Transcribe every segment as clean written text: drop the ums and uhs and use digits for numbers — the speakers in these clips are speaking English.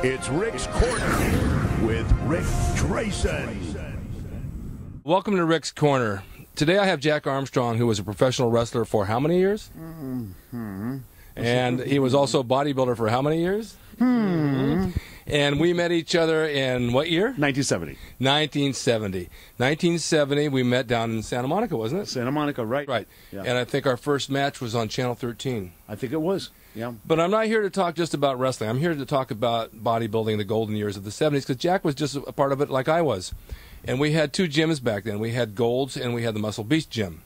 It's Rick's Corner with Rick Drasin. Welcome to Rick's Corner. Today I have Jack Armstrong, who was a professional wrestler for how many years? And he was also a bodybuilder for how many years? And we met each other in what year? 1970. 1970. 1970, we met down in Santa Monica, wasn't it? Santa Monica, right. Right. Yeah. And I think our first match was on Channel 13. I think it was, yeah. But I'm not here to talk just about wrestling. I'm here to talk about bodybuilding, the golden years of the 70s, because Jack was just a part of it like I was. And we had two gyms back then. We had Gold's and we had the Muscle Beach gym.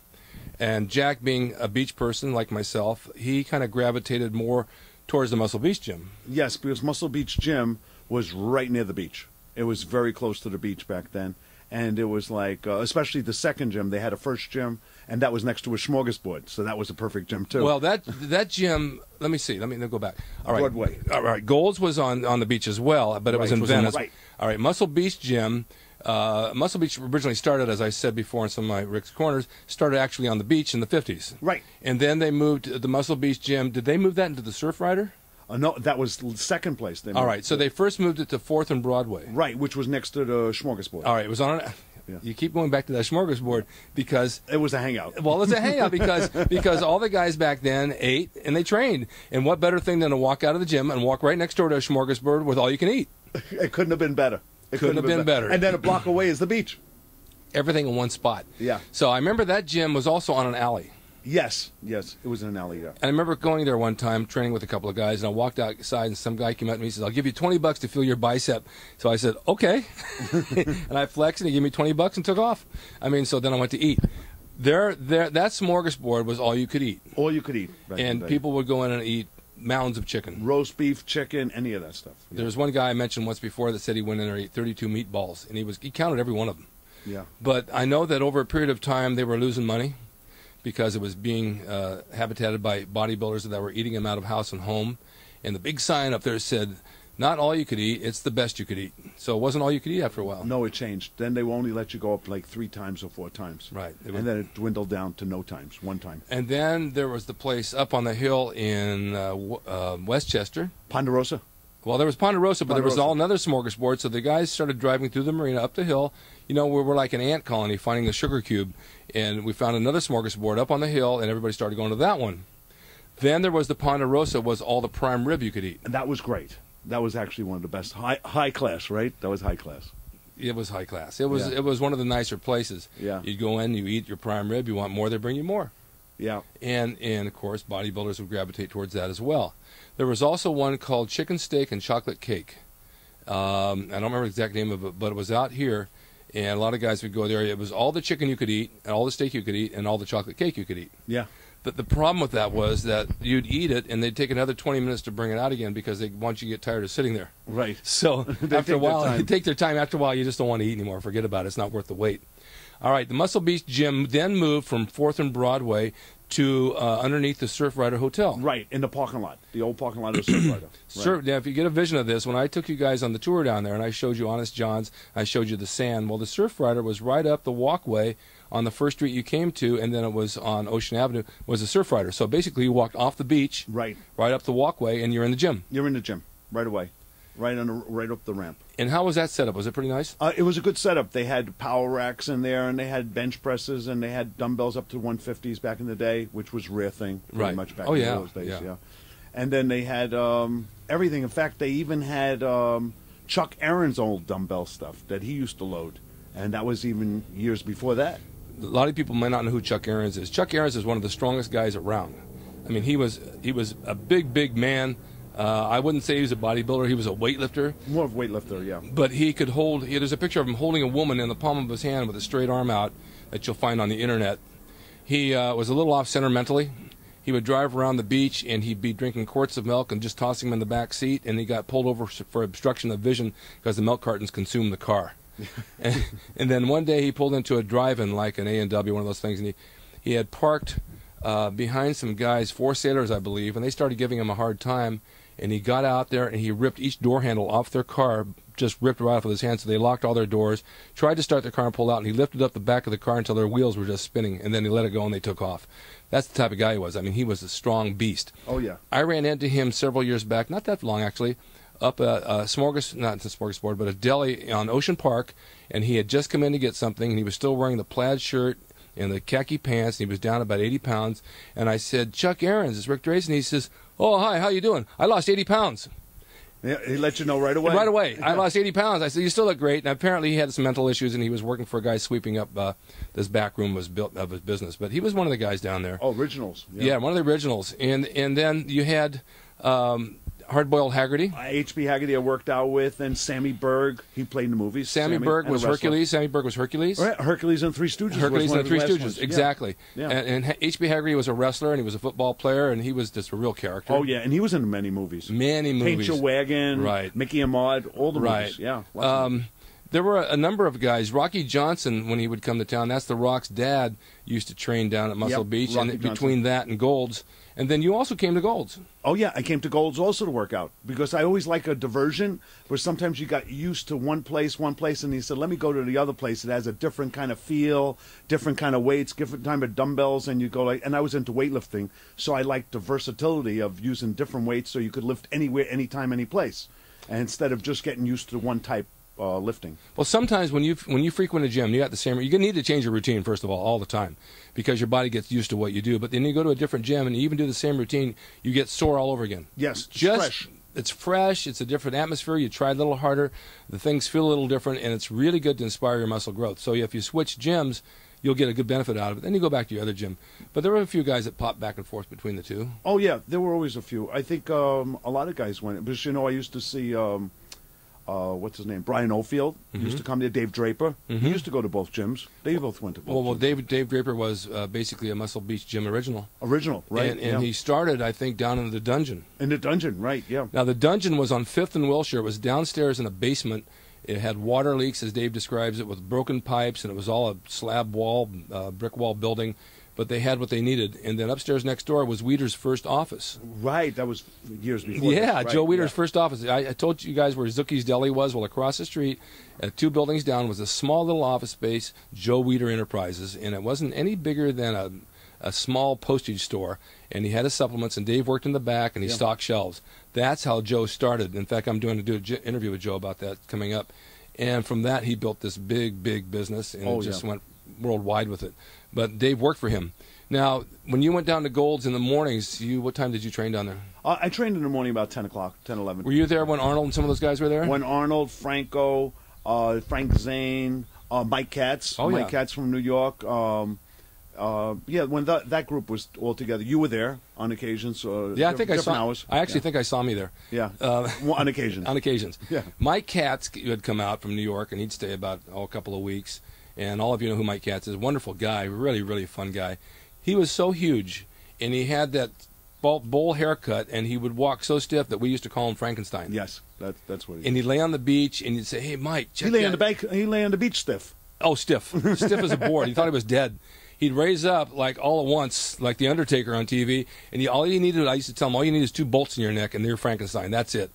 And Jack, being a beach person like myself, he kind of gravitated more towards the Muscle Beach gym. Yes, because Muscle Beach Gym was right near the beach. It was very close to the beach back then. And it was like, especially the second gym, they had a first gym, and that was next to a smorgasbord. So that was a perfect gym, too. Well, that gym, let me see. Let me go back. All right. Broadway. All right. Gold's was on the beach as well, but it was in Venice. Right. All right. Muscle Beach gym. Muscle Beach originally started, as I said before in some of my Rick's Corners, started actually on the beach in the 50s. Right. And then they moved the Muscle Beach gym. Did they move that into the Surf Rider? No, that was the second place. They moved. All right. So they first moved it to 4th and Broadway. Right, which was next to the smorgasbord. All right. It was on. Yeah. You keep going back to that smorgasbord because it was a hangout. Well, it's a hangout because all the guys back then ate and they trained. And what better thing than to walk out of the gym and walk right next door to a smorgasbord with all you can eat? It couldn't have been better. It couldn't have been better. And then a block away is the beach. Everything in one spot. Yeah. So I remember that gym was also on an alley. Yes, it was in an alley, yeah. And I remember going there one time, training with a couple of guys, and I walked outside, and some guy came up to me and says, "I'll give you $20 to feel your bicep." So I said, "Okay." And I flexed, and he gave me $20 and took off. I mean, so then I went to eat. That smorgasbord was all you could eat. All you could eat. And people would go in and eat mounds of chicken. Roast beef, chicken, any of that stuff. Yeah. There was one guy I mentioned once before that said he went in there and ate 32 meatballs, and he counted every one of them. Yeah. But I know that over a period of time they were losing money because it was being habitated by bodybuilders that were eating them out of house and home. And the big sign up there said, "Not all you could eat, it's the best you could eat." So it wasn't all you could eat after a while. No, it changed. Then they will only let you go up like 3 times or 4 times. Right. And then it dwindled down to no times, 1 time. And then there was the place up on the hill in Westchester. Ponderosa? Well, there was Ponderosa, but there was all another smorgasbord. So the guys started driving through the marina up the hill. You know, we were like an ant colony finding the sugar cube. And we found another smorgasbord up on the hill, and everybody started going to that one. Then there was the Ponderosa, was all the prime rib you could eat. And that was great. That was actually one of the best. High class, right? That was high class. It was high class. It was one of the nicer places. Yeah. You'd go in, you eat your prime rib, you want more, they bring you more. Yeah. And of course, bodybuilders would gravitate towards that as well. There was also one called Chicken Steak and Chocolate Cake. I don't remember the exact name of it, but it was out here, and a lot of guys would go there. It was all the chicken you could eat, and all the steak you could eat, and all the chocolate cake you could eat. Yeah. The problem with that was that you'd eat it, and they'd take another 20 minutes to bring it out again because they want you to get tired of sitting there. Right. So after a while, they take their time. After a while, you just don't want to eat anymore. Forget about it. It's not worth the wait. All right, the Muscle Beach gym then moved from 4th and Broadway to underneath the Surf Rider Hotel. Right, in the parking lot, the old parking lot of Surf Rider. Right. Now, if you get a vision of this, when I took you guys on the tour down there and I showed you Honest John's, I showed you the sand, well, the Surf Rider was right up the walkway on the first street you came to, and then it was on Ocean Avenue, was the Surf Rider. So basically you walked off the beach, right up the walkway, and you're in the gym. You're in the gym right away. Right up the ramp. And how was that set up? Was it pretty nice? It was a good setup. They had power racks in there, and they had bench presses, and they had dumbbells up to 150s back in the day, which was a rare thing pretty much back in those days. Yeah. And then they had everything. In fact, they even had Chuck Aaron's old dumbbell stuff that he used to load, and that was even years before that. A lot of people might not know who Chuck Aaron's is. Chuck Aaron's is one of the strongest guys around. I mean, he was a big man. I wouldn't say he was a bodybuilder. He was a weightlifter. More of a weightlifter, yeah. But he could hold. There's a picture of him holding a woman in the palm of his hand with a straight arm out that you'll find on the internet. He was a little off center mentally. He would drive around the beach and he'd be drinking quarts of milk and just tossing them in the back seat. And he got pulled over for obstruction of vision because the milk cartons consumed the car. and then one day he pulled into a drive-in like an A&W, one of those things, and he had parked behind some guys, 4 sailors, I believe, and they started giving him a hard time. And he got out there and he ripped each door handle off their car, just ripped it right off with his hand. So they locked all their doors, tried to start their car and pulled out, and he lifted up the back of the car until their wheels were just spinning, and then he let it go and they took off. That's the type of guy he was. I mean, he was a strong beast. Oh, yeah. I ran into him several years back, not that long actually, up a smorgasbord, but a deli on Ocean Park, and he had just come in to get something, and he was still wearing the plaid shirt and the khaki pants, and he was down about 80 pounds. And I said, Chuck Ahrens, it's Rick Drasin. He says, oh, hi, how you doing? I lost 80 pounds. Yeah, he let you know right away. Right away. I lost 80 pounds. I said, you still look great. And apparently he had some mental issues, and he was working for a guy sweeping up this back room was built of his business. But he was one of the guys down there. Oh, originals. Yeah, one of the originals. And then you had Hardboiled Haggerty. H.B. Haggerty I worked out with, and Sammy Berg. He played in the movies. Sammy Berg was Hercules. Sammy Berg was Hercules. Right, Hercules and Three Stooges. Hercules and the Three Stooges, exactly. Yeah. And H.B. Haggerty was a wrestler, and he was a football player, and he was just a real character. Oh, yeah, and he was in many movies. Many movies. Paint Your Wagon, right. Mickey and Maude, all the movies. Yeah. There were a number of guys. Rocky Johnson, when he would come to town, that's The Rock's dad, used to train down at Muscle Beach, Rocky and Johnson. Between that and Gold's. And then you also came to Gold's. Oh, yeah, I came to Gold's also to work out, because I always like a diversion, where sometimes you got used to one place, and he said, let me go to the other place. It has a different kind of feel, different kind of weights, different type of dumbbells, and you go like, and I was into weightlifting, so I liked the versatility of using different weights so you could lift anywhere, anytime, any place, and instead of just getting used to one type lifting. Well, sometimes when you frequent a gym, you got the same. You need to change your routine first of all the time, because your body gets used to what you do. But then you go to a different gym and you even do the same routine, you get sore all over again. Yes, fresh. It's fresh. It's a different atmosphere. You try a little harder. The things feel a little different, and it's really good to inspire your muscle growth. So if you switch gyms, you'll get a good benefit out of it. Then you go back to your other gym. But there were a few guys that popped back and forth between the two. Oh yeah, there were always a few. I think a lot of guys went, because I used to see. What's his name? Brian Oldfield used to come there. Dave Draper. He used to go to both gyms. They both went to both. Well, Dave Draper was basically a Muscle Beach gym original. Right? And he started, I think, down in the dungeon. In the dungeon, right? Yeah. Now the dungeon was on 5th and Wilshire. It was downstairs in a basement. It had water leaks, as Dave describes it, with broken pipes, and it was all a slab wall, brick wall building. But they had what they needed. And then upstairs next door was Weeder's first office. Right, that was years before. Yeah, right. Joe Weeder's first office. I told you guys where Zookie's Deli was. Well, across the street, 2 buildings down, was a small little office space, Joe Weeder Enterprises. And it wasn't any bigger than a small postage store. And he had his supplements, and Dave worked in the back, and he stocked shelves. That's how Joe started. In fact, I'm doing an interview with Joe about that coming up. And from that, he built this big, big business, and just went worldwide with it. But Dave worked for him. Now, when you went down to Gold's in the mornings, what time did you train down there? I trained in the morning about 10 o'clock, 10, 11. Were you there when Arnold and some of those guys were there? When Arnold, Franco, Frank Zane, Mike Katz. Mike Katz from New York. When that group was all together. You were there on occasions. Yeah, I think I saw. Hours. I actually think I saw me there. Yeah, on occasions. On occasions. Yeah. Mike Katz had come out from New York, and he'd stay about a couple of weeks. And all of you know who Mike Katz is. Wonderful guy, really, really fun guy. He was so huge, and he had that bowl haircut, and he would walk so stiff that we used to call him Frankenstein. Yes, that's what he. And he'd lay on the beach, and he'd say, "Hey, Mike, check He lay on the beach stiff. Oh, stiff as a board. He thought he was dead. He'd raise up like all at once, like the Undertaker on TV, and all you needed, I used to tell him, all you need is 2 bolts in your neck, and you're Frankenstein. That's it.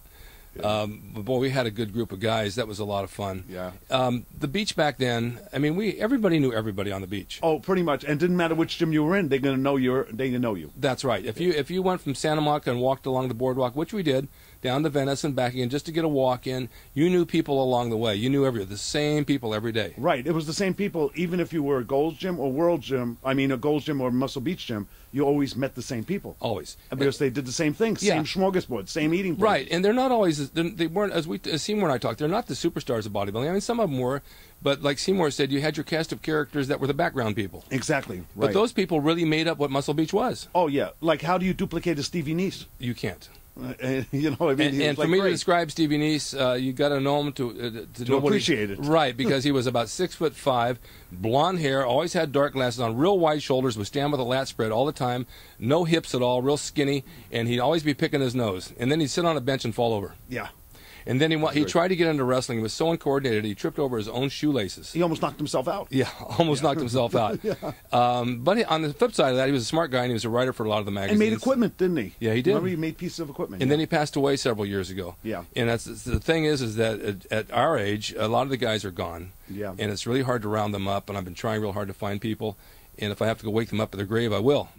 Yeah. But boy, we had a good group of guys. That was a lot of fun. Yeah. The beach back then, I mean, everybody knew everybody on the beach. Oh, pretty much. And it didn't matter which gym you were in, they're gonna know you. That's right. If you went from Santa Monica and walked along the boardwalk, which we did, down to Venice and back again just to get a walk in, you knew people along the way. You knew the same people every day. Right. It was the same people, even if you were a Gold's Gym or World Gym. I mean, a Gold's Gym or Muscle Beach Gym. You always met the same people. Always. Because they did the same thing. Same smorgasbord, same eating place. Right. And they're not always, they weren't, as Seymour and I talked, they're not the superstars of bodybuilding. I mean, some of them were, but like Seymour said, you had your cast of characters that were the background people. Exactly. Right. But those people really made up what Muscle Beach was. Oh, yeah. Like, how do you duplicate a Stevie Nicks? You can't. You know what I mean? And for me to describe Stevie Nicks, you got to know him to appreciate it. Right, because he was about 6'5", blonde hair, always had dark glasses on, real wide shoulders, would stand with a lat spread all the time, no hips at all, real skinny, and he'd always be picking his nose. And then he'd sit on a bench and fall over. Yeah. And then he tried to get into wrestling. He was so uncoordinated, he tripped over his own shoelaces. He almost knocked himself out. Yeah, almost knocked himself out. Yeah. But on the flip side of that, he was a smart guy, and he was a writer for a lot of the magazines. And made equipment, didn't he? Yeah, he did. Remember, he made pieces of equipment. And then he passed away several years ago. Yeah. And that's the thing is that at our age, a lot of the guys are gone. Yeah. And it's really hard to round them up, and I've been trying real hard to find people. And if I have to go wake them up at their grave, I will.